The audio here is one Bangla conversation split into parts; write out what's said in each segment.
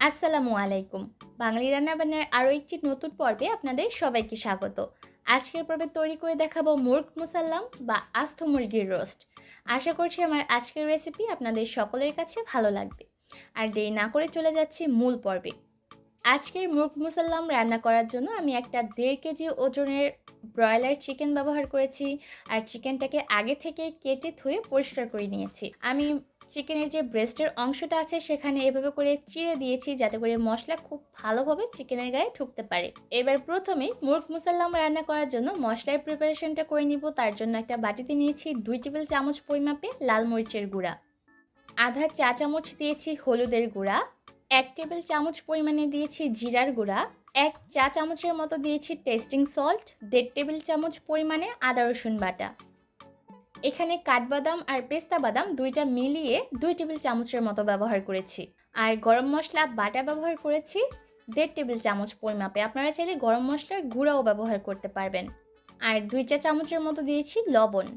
আসসালামু আলাইকুম। বাঙালি রান্নাবান্নার আরও একটি নতুন পর্বে আপনাদের সবাইকে স্বাগত। আজকের পর্বে তৈরি করে দেখাবো মুরগ মুসাল্লাম বা আস্ত মুরগির রোস্ট। আশা করছি আমার আজকের রেসিপি আপনাদের সকলের কাছে ভালো লাগবে। আর দেরি না করে চলে যাচ্ছি মূল পর্বে। আজকের মুরগ মুসাল্লাম রান্না করার জন্য আমি একটা 1.5 কেজি ওজনের ব্রয়লার চিকেন ব্যবহার করেছি। আর চিকেনটাকে আগে থেকে কেটে ধুয়ে পরিষ্কার করে নিয়েছি। আমি চিকেনের যে ব্রেস্টের অংশটা আছে সেখানে এভাবে করে চিড়ে দিয়েছি যাতে করে মশলা খুব ভালোভাবে চিকেনের গায়ে ঢুকতে পারে। এবার প্রথমেই মুরগ মুসাল্লাম রান্না করার জন্য মশলার প্রিপারেশনটা করে নিব। তার জন্য একটা বাটিতে নিয়েছি 2 টেবিল চামচ পরিমাপে লাল মরিচের গুঁড়া, আধা চা চামচ দিয়েছি হলুদের গুঁড়া, 1 টেবিল চামচ পরিমাণে দিয়েছি জিরার গুঁড়া, 1 চা চামচের মতো দিয়েছি টেস্টিং সল্ট, 1.5 টেবিল চামচ পরিমাণে আদা রসুন বাটা। এখানে কাঠবাদাম আর পেস্তা বাদাম দুইটা মিলিয়ে 2 টেবিল চামচের মতো ব্যবহার করেছি। আর গরম মশলা বাটা ব্যবহার করেছি 1.5 টেবিল চামচ পরিমাপে। আপনারা চাইলে গরম মশলার গুঁড়াও ব্যবহার করতে পারবেন। আর 2 চা চামচের মতো দিয়েছি লবণ,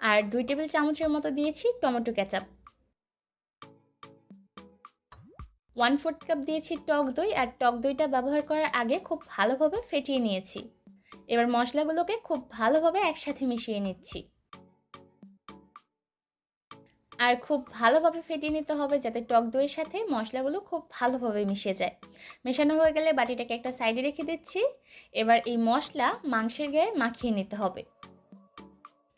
আর 2 টেবিল চামচের মতো দিয়েছি টমেটো কেচাপ, 1/4 কাপ দিয়েছি টক দই। আর টক দইটা ব্যবহার করার আগে খুব ভালোভাবে ফেটিয়ে নিয়েছি। এবার মশলাগুলোকে খুব ভালোভাবে একসাথে মিশিয়ে নিচ্ছি। আর খুব ভালোভাবে ফেটিয়ে নিতে হবে যাতে টক দইয়ের সাথে মশলাগুলো খুব ভালোভাবে মিশে যায়। মেশানো হয়ে গেলে বাটিটাকে একটা সাইডে রেখে দিচ্ছি। এবার এই মশলা মাংসের গায়ে মাখিয়ে নিতে হবে।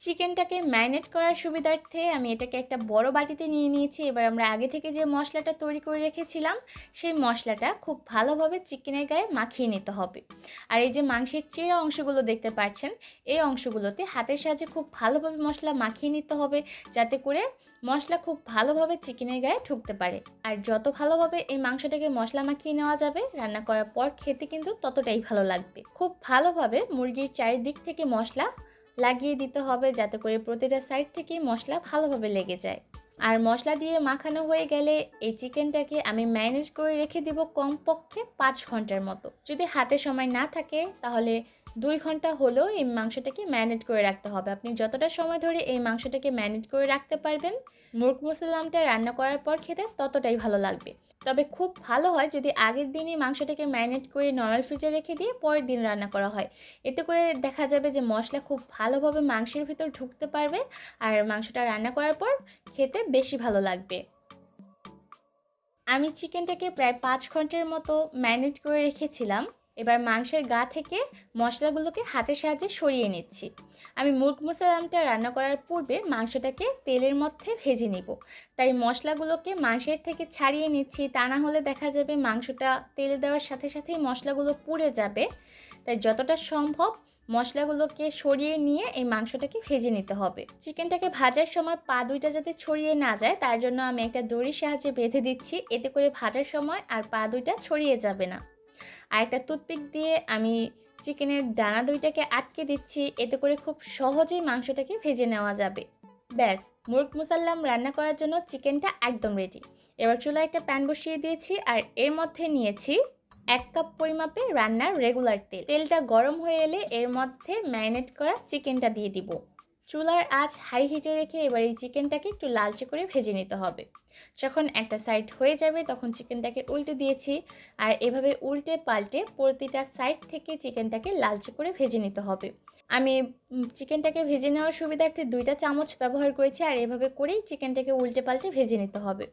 চিকেনটাকে ম্যারিনেট করার সুবিধার্থে আমি এটাকে একটা বড় বাটিতে নিয়ে নিয়েছি। এবার আমরা আগে থেকে যে মশলাটা তৈরি করে রেখেছিলাম সেই মশলাটা খুব ভালোভাবে চিকেনের গায়ে মাখিয়ে নিতে হবে। আর এই যে মাংসের চেরা অংশগুলো দেখতে পাচ্ছেন, এই অংশগুলোতে হাতের সাহায্যে খুব ভালোভাবে মশলা মাখিয়ে নিতে হবে যাতে করে মশলা খুব ভালোভাবে চিকেনের গায়ে ঢুকতে পারে। আর যত ভালোভাবে এই মাংসটাকে মশলা মাখিয়ে নেওয়া যাবে রান্না করার পর খেতে কিন্তু ততটাই ভালো লাগবে। খুব ভালোভাবে মুরগির চারিদিক থেকে মশলা লাগিয়ে দিতে হবে যাতে করে প্রতিটা সাইড থেকেই মশলা ভালোভাবে লেগে যায়। আর মশলা দিয়ে মাখানো হয়ে গেলে এই চিকেনটাকে আমি ম্যারিনেট করে রেখে দেব কমপক্ষে 5 ঘন্টার মতো। যদি হাতে সময় না থাকে তাহলে 2 ঘন্টা হলেও এই মাংসটাকে ম্যারিনেট করে রাখতে হবে। আপনি যতটা সময় ধরে এই মাংসটাকে ম্যারিনেট করে রাখতে পারবেন মুরগ মুসল্লামটা রান্না করার পর খেতে ততটাই ভালো লাগবে। তবে খুব ভালো হয় যদি আগের দিনই মাংসটাকে ম্যারিনেট করে নর্মাল ফ্রিজে রেখে দিয়ে পরের দিন রান্না করা হয়। এতে করে দেখা যাবে যে মশলা খুব ভালোভাবে মাংসের ভিতর ঢুকতে পারবে আর মাংসটা রান্না করার পর খেতে বেশি ভালো লাগবে। আমি চিকেনটাকে প্রায় 5 ঘন্টার মতো ম্যারিনেট করে রেখেছিলাম। এবার মাংসের গা থেকে মশলাগুলোকে হাতের সাহায্যে সরিয়ে নিচ্ছি। আমি মুরগ মুসাল্লামটা রান্না করার পূর্বে মাংসটাকে তেলের মধ্যে ভেজে নিব, তাই মশলাগুলোকে মাংসের থেকে ছাড়িয়ে নিচ্ছি। তা না হলে দেখা যাবে মাংসটা তেলে দেওয়ার সাথে সাথেই মশলাগুলো পুড়ে যাবে। তাই যতটা সম্ভব মশলাগুলোকে সরিয়ে নিয়ে এই মাংসটাকে ভেজে নিতে হবে। চিকেনটাকে ভাজার সময় পা দুইটা যাতে ছড়িয়ে না যায় তার জন্য আমি একটা দড়ির সাহায্যে বেঁধে দিচ্ছি। এতে করে ভাজার সময় আর পা দুইটা ছড়িয়ে যাবে না। আর একটা টুথপিক দিয়ে আমি চিকেনের ডানা দুইটাকে আটকে দিচ্ছি। এতে করে খুব সহজেই মাংসটাকে ভেজে নেওয়া যাবে। ব্যাস, মুরগ মুসাল্লাম রান্না করার জন্য চিকেনটা একদম রেডি। এবার চুলায় একটা প্যান বসিয়ে দিয়েছি আর এর মধ্যে নিয়েছি 1 কাপ পরিমাপে রান্নার রেগুলার তেল। তেলটা গরম হয়ে এলে এর মধ্যে ম্যারিনেট করা চিকেনটা দিয়ে দিব। চুলার আঁচ হাই হিটে রেখে এবার এই চিকেনটাকে একটু লালচে করে ভেজে নিতে হবে। যখন একটা সাইড হয়ে যাবে তখন চিকেনটাকে উল্টে দিয়েছি। আর এভাবে উল্টে পাল্টে প্রতিটা সাইড থেকে চিকেনটাকে লালচে করে ভেজে নিতে হবে। আমি চিকেনটাকে ভেজে নেওয়ার সুবিধার্থে 2টা চামচ ব্যবহার করেছি। আর এভাবে করেই চিকেনটাকে উল্টে পাল্টে ভেজে নিতে হবে।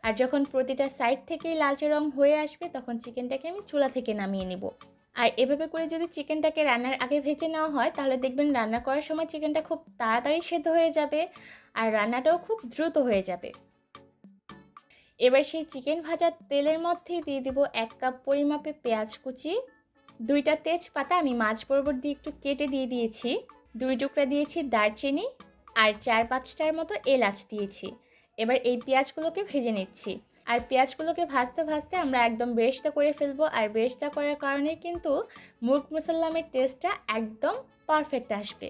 আর যখন প্রতিটা সাইড থেকেই লালচে রং হয়ে আসবে তখন চিকেনটাকে আমি চুলা থেকে নামিয়ে নেব। আর এভাবে করে যদি চিকেনটাকে রান্নার আগে ভেজে নেওয়া হয় তাহলে দেখবেন রান্না করার সময় চিকেনটা খুব তাড়াতাড়ি সেদ্ধ হয়ে যাবে আর রান্নাটাও খুব দ্রুত হয়ে যাবে। এবার সেই চিকেন ভাজার তেলের মধ্যে দিয়ে দিব 1 কাপ পরিমাপে পেঁয়াজ কুচি, 2টা তেজপাতা আমি মাঝ বরাবর দিয়ে একটু কেটে দিয়ে দিয়েছি, 2 টুকরা দিয়েছি দারচিনি আর 4-5টার মতো এলাচ দিয়েছি। এবার এই পেঁয়াজগুলোকে ভেজে নিচ্ছি। আর পেঁয়াজগুলোকে ভাজতে ভাজতে আমরা একদম বেরেস্তা করে ফেলবো। আর বেরেস্তা করার কারণে কিন্তু মুরগ মুসাল্লামের টেস্টটা একদম পারফেক্ট আসবে।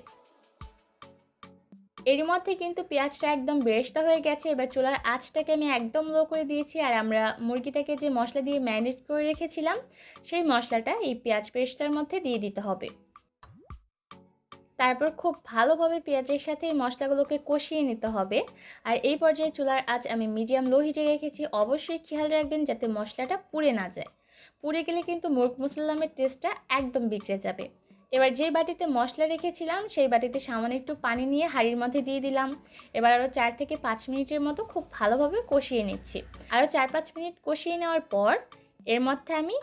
এর মধ্যে কিন্তু পেঁয়াজটা একদম বেরেস্তা হয়ে গেছে। এবার চুলার আঁচটাকে আমি একদম লো করে দিয়েছি। আর আমরা মুরগিটাকে যে মশলা দিয়ে ম্যারিনেট করে রেখেছিলাম সেই মশলাটা এই পেঁয়াজ পেস্টটার মধ্যে দিয়ে দিতে হবে। তারপর খুব ভালোভাবে পেঁয়াজের সাথে এই মশলাগুলোকে কষিয়ে নিতে হবে। আর এই পর্যায়ে চুলার আঁচ আমি মিডিয়াম লো হিটে রেখেছি। অবশ্যই খেয়াল রাখবেন যাতে মশলাটা পুড়ে না যায়। পুড়ে গেলে কিন্তু মুরগ মুসল্লামের টেস্টটা একদম বিগড়ে যাবে। এবার যেই বাটিতে মশলা রেখেছিলাম সেই বাটিতে সামান্য একটু পানি নিয়ে হাঁড়ির মধ্যে দিয়ে দিলাম। এবার আরও 4 থেকে 5 মিনিটের মতো খুব ভালোভাবে কষিয়ে নিচ্ছি। আরও 4-5 মিনিট কষিয়ে নেওয়ার পর এর মধ্যে আমি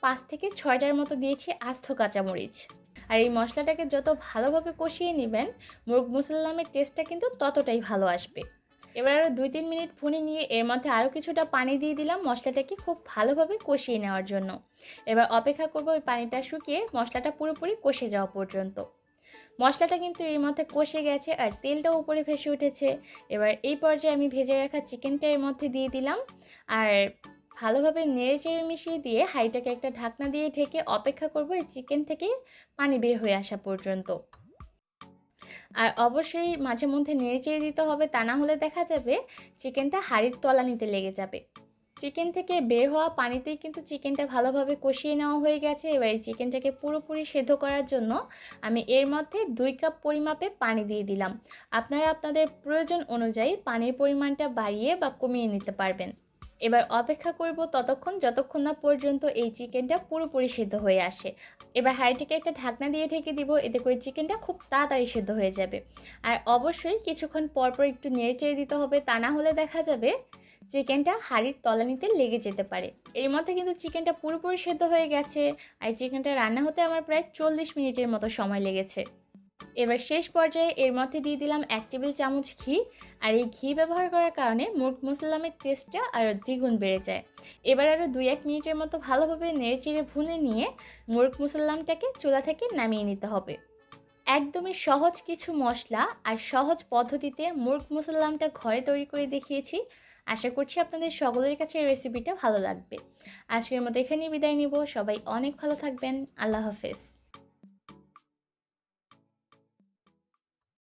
5 থেকে 6টার মতো দিয়েছি আস্ত কাঁচামরিচ। আর এই মশলাটাকে যত ভালোভাবে কষিয়ে নেবেন মুরগ মুসল্লামের টেস্টটা কিন্তু ততটাই ভালো আসবে। এবার আরও 2-3 মিনিট ভুনে নিয়ে এর মধ্যে আরও কিছুটা পানি দিয়ে দিলাম মশলাটাকে খুব ভালোভাবে কষিয়ে নেওয়ার জন্য। এবার অপেক্ষা করব ওই পানিটা শুকিয়ে মশলাটা পুরোপুরি কষে যাওয়া পর্যন্ত। মশলাটা কিন্তু এর মধ্যে কষে গেছে আর তেলটাও উপরে ভেসে উঠেছে। এবার এই পর্যায়ে আমি ভেজে রাখা চিকেনটা এর মধ্যে দিয়ে দিলাম আর ভালোভাবে নেড়েচেড়ে মিশিয়ে দিয়ে হাঁড়িটাকে একটা ঢাকনা দিয়ে ঢেকে অপেক্ষা করব এই চিকেন থেকে পানি বের হয়ে আসা পর্যন্ত। আর অবশ্যই মাঝে মধ্যে নেড়েচেড়ে দিতে হবে, তা না হলে দেখা যাবে চিকেনটা হাঁড়ির তলানিতে লেগে যাবে। চিকেন থেকে বের হওয়া পানিতেই কিন্তু চিকেনটা ভালোভাবে কষিয়ে নেওয়া হয়ে গেছে। এবার এই চিকেনটাকে পুরোপুরি সেদ্ধ করার জন্য আমি এর মধ্যে 2 কাপ পরিমাপে পানি দিয়ে দিলাম। আপনারা আপনাদের প্রয়োজন অনুযায়ী পানির পরিমাণটা বাড়িয়ে বা কমিয়ে নিতে পারবেন। এবার অপেক্ষা করব ততক্ষণ যতক্ষণ না পর্যন্ত এই চিকেনটা পুরোপুরি সেদ্ধ হয়ে আসে। এবার হাঁড়িটাকে একটা ঢাকনা দিয়ে ঢেকে দিব, এতে করে চিকেনটা খুব তাড়াতাড়ি সেদ্ধ হয়ে যাবে। আর অবশ্যই কিছুক্ষণ পরপর একটু নেড়েচেড়ে দিতে হবে, তা না হলে দেখা যাবে চিকেনটা হাঁড়ির তলানিতে লেগে যেতে পারে। এর মধ্যে কিন্তু চিকেনটা পুরোপুরি সেদ্ধ হয়ে গেছে আর চিকেনটা রান্না হতে আমার প্রায় 40 মিনিটের মতো সময় লেগেছে। এবার শেষ পর্যায়ে এর মধ্যে দিয়ে দিলাম 1 টেবিল চামচ ঘি। আর এই ঘি ব্যবহার করার কারণে মুরগ মুসল্লামের টেস্টটা আরও দ্বিগুণ বেড়ে যায়। এবার আরও 2-1 মিনিটের মতো ভালোভাবে নেড়েচেড়ে ভুনে নিয়ে মুরগ মুসল্লামটাকে চুলা থেকে নামিয়ে নিতে হবে। একদমই সহজ কিছু মশলা আর সহজ পদ্ধতিতে মুরগ মুসল্লামটা ঘরে তৈরি করে দেখিয়েছি। আশা করছি আপনাদের সকলের কাছে এই রেসিপিটা ভালো লাগবে। আজকের মতো এখানেই বিদায় নিব। সবাই অনেক ভালো থাকবেন। আল্লাহ হাফেজ।